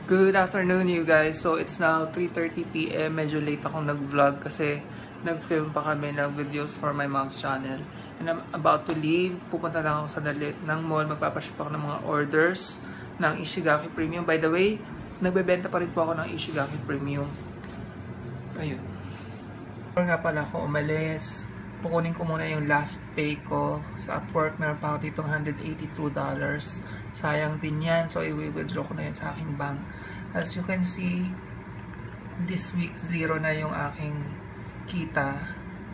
Good afternoon you guys. So it's now 3:30 PM. Medyo late akong nag-vlog kasi nag-film pa kami ng videos for my mom's channel. And I'm about to leave. Pupunta lang ako sa dalit ng mall. Magpapaship ako ng mga orders ng Ishigaki Premium. By the way, nagbebenta pa rin po ako ng Ishigaki Premium. Ayun. Before nga pala ako umalis, kukunin ko muna yung last pay ko sa Upwork. Meron pa ako ditong $182. Sayang din yan. So, i-withdraw ko na yan sa aking bank. As you can see, this week, zero na yung aking kita.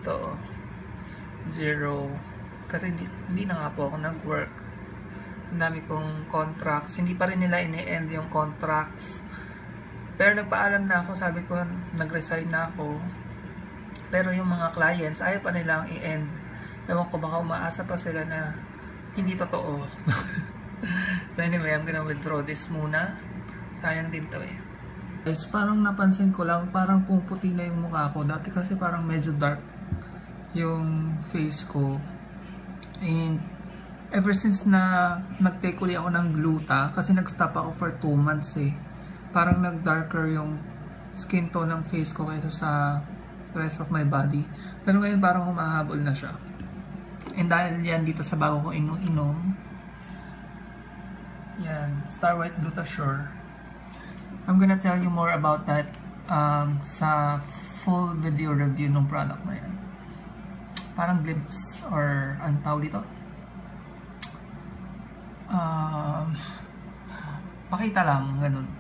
Ito, zero. Kasi hindi na nga po ako nag-work. Ang dami kong contracts. Hindi pa rin nila ini-end yung contracts. Pero nagpaalam na ako. Sabi ko, nag-resign na ako. Pero yung mga clients, ayaw pa nilang i-end. Ewan ko, baka umaasa pa sila na hindi totoo. So anyway, I'm gonna withdraw this muna. Sayang din to eh. Guys, parang napansin ko lang, parang pumuputi na yung mukha ko. Dati kasi parang medyo dark yung face ko. And ever since na nag-take uli ako ng gluta, kasi nag-stop ako for 2 months eh. Parang nag-darker yung skin tone ng face ko kaysa sa rest of my body. Pero ngayon parang humahabol na siya. And dahil yan dito sa bago ko inom, yan, Star White Glutasure. I'm gonna tell you more about that sa full video review ng product na yan. Parang glimpse or ano tawag dito? Pakita lang, ganun.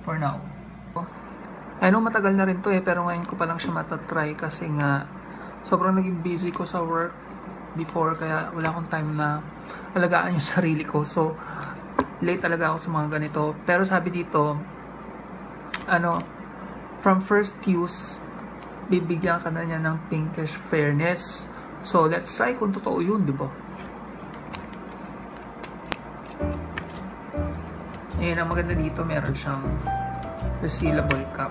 For now. I know matagal na rin to eh, pero ngayon ko pa lang siya matatry kasi nga sobrang naging busy ko sa work before, kaya wala akong time na alagaan yung sarili ko. So, late talaga ako sa mga ganito. Pero sabi dito, from first use, bibigyan ka na niya ng pinkish fairness. So, let's try kung totoo yun, di ba? Ayan, ang maganda dito, meron siyang resealable cup.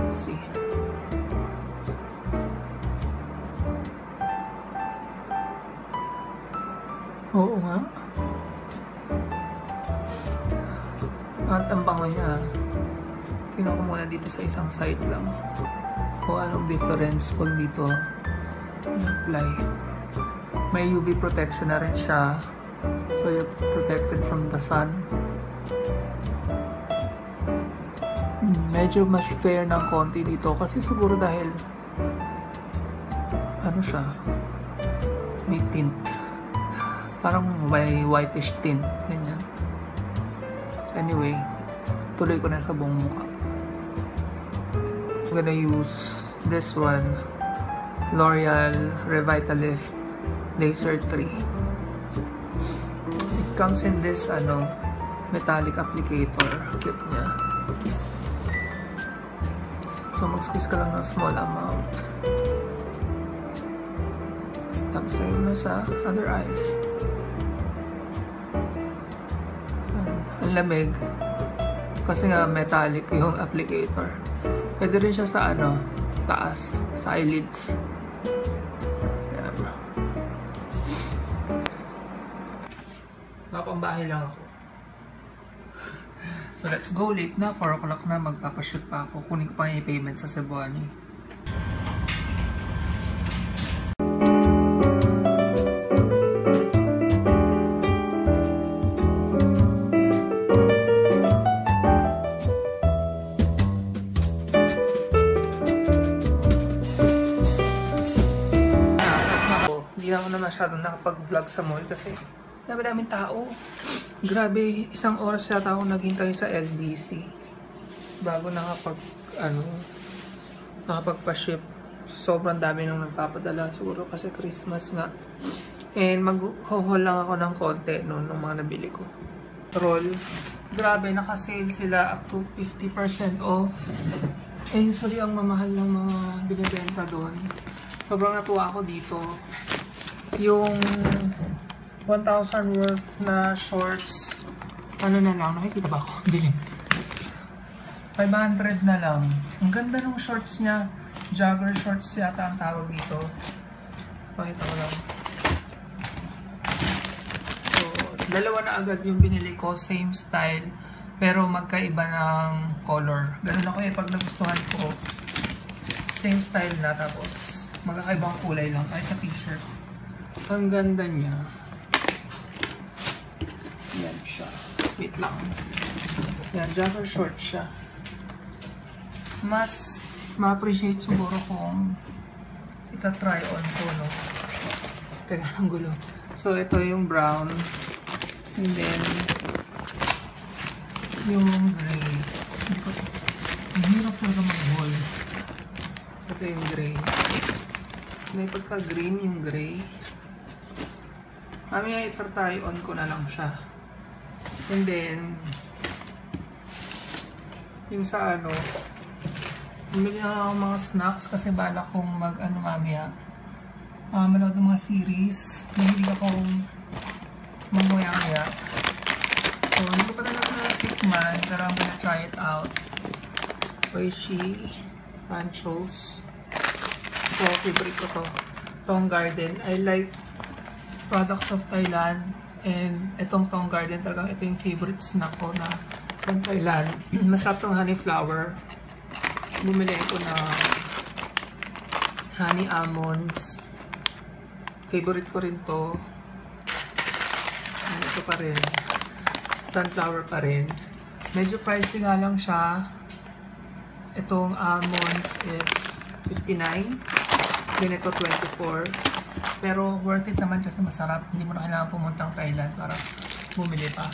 Let's see. Oo nga. At ang bango niya. Tingnan ko muna dito sa isang side lang kung anong difference pag dito apply. May UV protection na rin siya. So you're protected from the sun. Medyo mas fair ng konti dito kasi siguro dahil ano siya, may tint. Parang may whitish tint. Ganyan. Anyway, tuloy ko na sa buong mukha. I'm gonna use this one. L'Oreal Revitalift Laser 3. It comes in this metallic applicator kit niya. So mag-squeeze ka lang ng small amount. Tapos lagyan mo sa other eyes. Ang lamig kasi nga metallic yung applicator. Pwede rin siya sa taas, sa eyelids. Ayan. Napambahay lang ako. So let's go. Late na, 4 o'clock na, magpapashoot pa ako. Kunin ko pa yung payment sa Cebuani. Hindi ako na masyadong nakapag-vlog sa mall kasi dami-daming tao. Grabe, 1 oras yata ako naghintay sa LBC bago nakapagpa-ship. Sobrang dami nung nagpapadala, siguro kasi Christmas nga. And mag-haul lang ako ng konti ng mga nabili ko. Roll. Grabe, naka-sale sila up to 50% off. Eh, usually ang mamahal ng mga binibenta doon. Sobrang natuwa ako dito. Yung 1,000 worth na shorts, na lang, nakikita ba ako? Dilim. 500 na lang. Ang ganda ng shorts niya. Jogger shorts yata ang tawag dito. Pakita ko lang. So, Dalawa na agad yung binili ko, same style, pero magkaiba ng color. Ganun ako pag nagustuhan ko, same style na, tapos magkakaibang kulay lang, kahit sa t-shirt. Ang ganda niya. Yan siya. Wait lang. Yan, jogger short siya. Mas ma-appreciate siguro kung ita-try on ko, no? Teka, ang gulo. So, ito yung brown. And then, yung gray. Hindi ko, ang hirap talaga mag-haul. Ito yung gray. May pagka-green yung gray. Mamaya i-try on ko na lang siya. And then, yung sa ano, bumili na ako mga snacks kasi bala kong mag-ano mamaya. Manood ng mga series. Hindi akong mamaya-maya. So, hindi ko pa talaga na-tikman, pero I'm gonna try it out. Oishi Panchos. Ito, favorite ko to. Tong Garden. I like products of Thailand. And itong Tong Garden talaga, ito yung favorite snack ko na from Thailand. Masarap tong honey flower. Bumili ko na honey almonds. Favorite ko rin to. And ito pa rin. Sunflower pa rin. Medyo pricey nga lang siya. Itong almonds is 59. Ganito 24. Pero worth it naman kasi masarap. Hindi mo na kailangan pumuntang Thailand para bumili pa.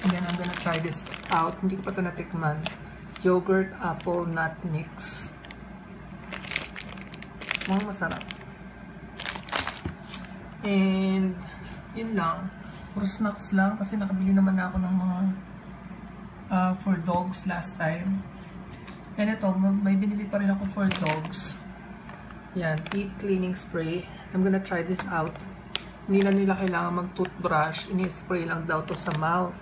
And then I'm gonna try this out. Hindi ko pa ito natikman. Yogurt apple nut mix. Mukhang masarap. And yun lang. Puro snacks lang kasi nakabili naman ako ng mga for dogs last time. And ito, may binili pa rin ako for dogs. Yan, teeth cleaning spray. I'm gonna try this out. Hindi na nila kailangan mag-toothbrush. Ini-spray lang daw to sa mouth.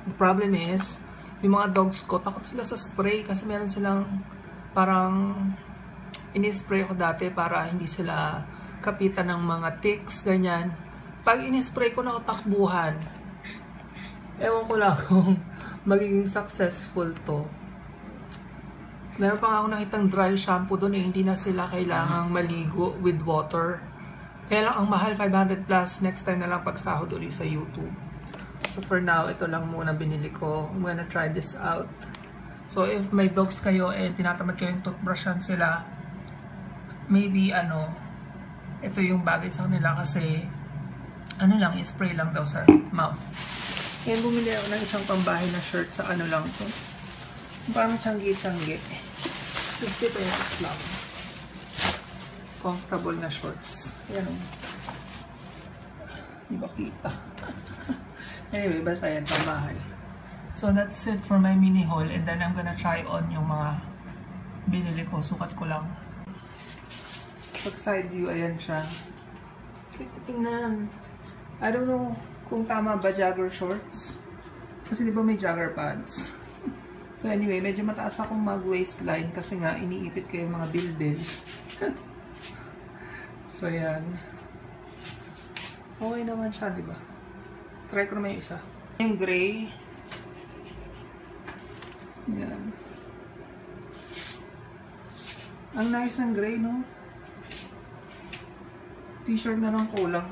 The problem is, yung mga dogs ko, takot sila sa spray kasi meron silang parang ini-spray ko dati para hindi sila kapitan ng mga ticks, ganyan. Pag ini-spray ko na takbuhan, ewan ko lang kung magiging successful to. Meron pa nga ako nakitang dry shampoo doon hindi na sila kailangang maligo with water. Kaya lang ang mahal, 500 plus, next time na lang pagsahod ulit sa YouTube. So for now, ito lang muna binili ko. I'm gonna try this out. So if may dogs kayo and tinatamad kayong toothbrushan sila, maybe ito yung bagay sa kanila kasi lang, i-spray lang daw sa mouth. Ayan, bumili ako ng isang pambahay na shirt sa lang to. Parang tiyanggi-tiyanggi. 50 pesos lang. Comfortable na shorts. Ayan. Di ba kita? Anyway, basta yan, pambahay. So that's it for my mini haul. And then I'm gonna try on yung mga binili ko. Sukat ko lang. Pag side view, ayan siya. Tingnan. I don't know kung tama ba jogger shorts. Kasi di ba may jogger pants. So anyway, medyo mataas akong mag-waistline kasi nga iniipit ko yung mga bilbil. So yan. Okay naman siya, di ba? Try ko naman yung isa. Yung gray. Yan. Ang nice ng gray, no? T-shirt na lang kulang.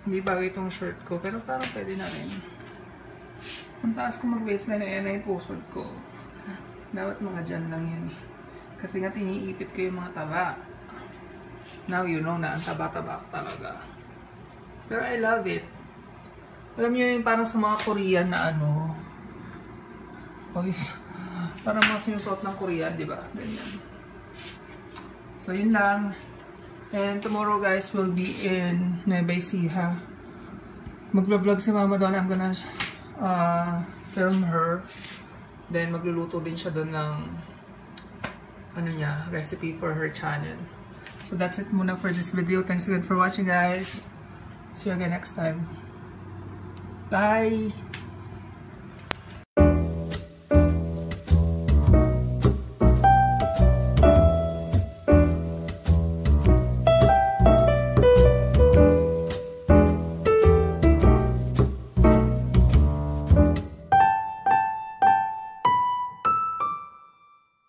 Hindi bagay itong shirt ko, pero parang pwede na rin. Ang taas ko mag-waistline, ayan na yung pusod ko. Dapat mga dyan lang yan. Kasi nga tiniipit ko yung mga taba. Now you know na ang taba-taba talaga. Pero I love it. Alam niyo yung parang sa mga Korean na parang mga sinusuot ng Korean, di ba? Ganyan. So yun lang. And tomorrow guys will be in Nueva Ecija. Mag-vlog si Mama doon. I'm gonna film her. Then magluluto din siya doon ng recipe for her channel. So that's it muna for this video. Thanks again for watching guys. See you again next time. Bye!